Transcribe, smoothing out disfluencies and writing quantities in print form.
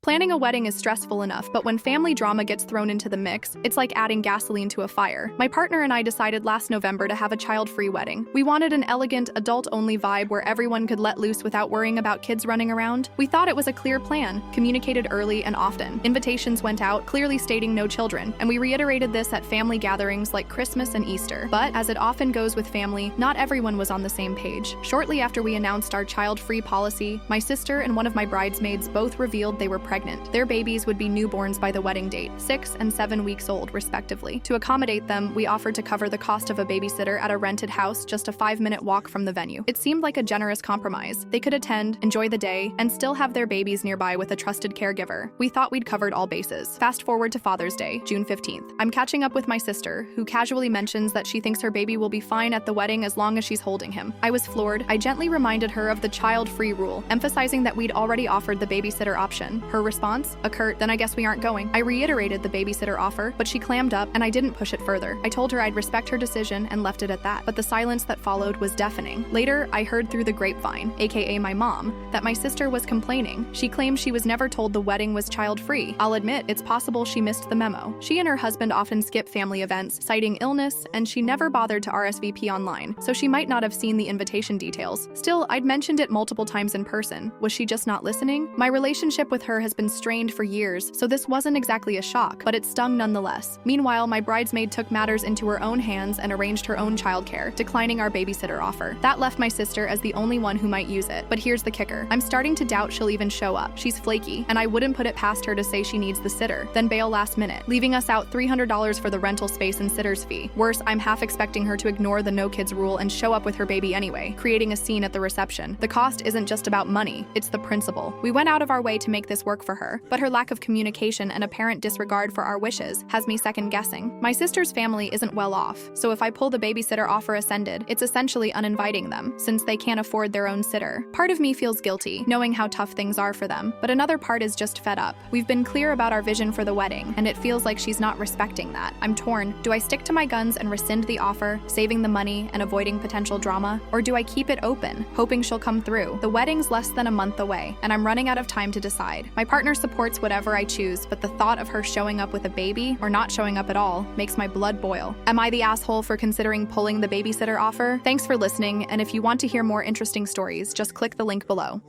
Planning a wedding is stressful enough, but when family drama gets thrown into the mix, it's like adding gasoline to a fire. My partner and I decided last November to have a child-free wedding. We wanted an elegant, adult-only vibe where everyone could let loose without worrying about kids running around. We thought it was a clear plan, communicated early and often. Invitations went out, clearly stating no children, and we reiterated this at family gatherings like Christmas and Easter. But, as it often goes with family, not everyone was on the same page. Shortly after we announced our child-free policy, my sister and one of my bridesmaids both revealed they were pregnant. Their babies would be newborns by the wedding date, 6 and 7 weeks old, respectively. To accommodate them, we offered to cover the cost of a babysitter at a rented house just a 5-minute walk from the venue. It seemed like a generous compromise. They could attend, enjoy the day, and still have their babies nearby with a trusted caregiver. We thought we'd covered all bases. Fast forward to Father's Day, June 15th. I'm catching up with my sister, who casually mentions that she thinks her baby will be fine at the wedding as long as she's holding him. I was floored. I gently reminded her of the child-free rule, emphasizing that we'd already offered the babysitter option. Her response? A curt, "Then I guess we aren't going." I reiterated the babysitter offer, but she clammed up, and I didn't push it further. I told her I'd respect her decision and left it at that, but the silence that followed was deafening. Later, I heard through the grapevine, aka my mom, that my sister was complaining. She claimed she was never told the wedding was child-free. I'll admit, it's possible she missed the memo. She and her husband often skip family events, citing illness, and she never bothered to RSVP online, so she might not have seen the invitation details. Still, I'd mentioned it multiple times in person. Was she just not listening? My relationship with her has been strained for years, so this wasn't exactly a shock, but it stung nonetheless. Meanwhile, my bridesmaid took matters into her own hands and arranged her own childcare, declining our babysitter offer. That left my sister as the only one who might use it. But here's the kicker. I'm starting to doubt she'll even show up. She's flaky, and I wouldn't put it past her to say she needs the sitter, then bail last minute, leaving us out $300 for the rental space and sitter's fee. Worse, I'm half expecting her to ignore the no kids rule and show up with her baby anyway, creating a scene at the reception. The cost isn't just about money, it's the principle. We went out of our way to make this work for her, but her lack of communication and apparent disregard for our wishes has me second-guessing. My sister's family isn't well off, so if I pull the babysitter offer ascended, it's essentially uninviting them, since they can't afford their own sitter. Part of me feels guilty, knowing how tough things are for them, but another part is just fed up. We've been clear about our vision for the wedding, and it feels like she's not respecting that. I'm torn. Do I stick to my guns and rescind the offer, saving the money and avoiding potential drama? Or do I keep it open, hoping she'll come through? The wedding's less than a month away, and I'm running out of time to decide. My partner supports whatever I choose, but the thought of her showing up with a baby, or not showing up at all, makes my blood boil. Am I the asshole for considering pulling the babysitter offer? Thanks for listening, and if you want to hear more interesting stories, just click the link below.